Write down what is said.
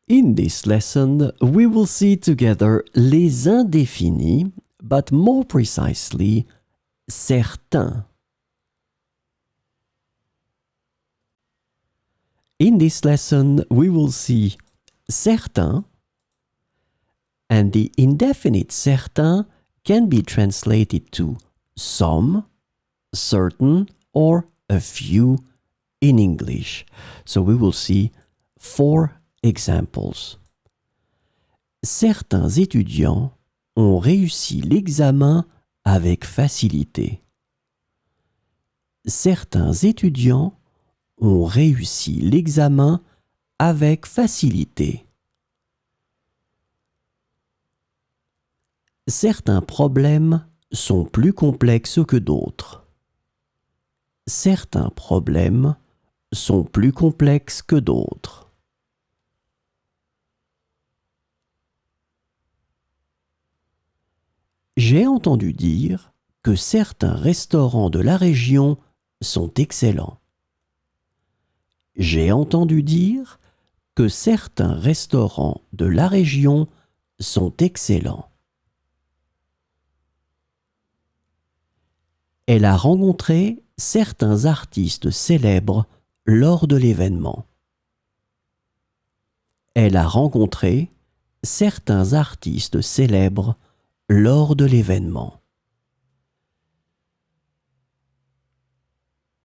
In this lesson, we will see together les indéfinis, but more precisely, certains. In this lesson, we will see certains, and the indefinite certain can be translated to some, certain, or a few in English. So we will see 4 examples. Certains étudiants ont réussi l'examen avec facilité. Certains étudiants ont réussi l'examen avec facilité. Certains problèmes sont plus complexes que d'autres. Certains problèmes sont plus complexes que d'autres. J'ai entendu dire que certains restaurants de la région sont excellents. J'ai entendu dire que certains restaurants de la région sont excellents. Elle a rencontré certains artistes célèbres lors de l'événement. Elle a rencontré certains artistes célèbres lors de l'événement.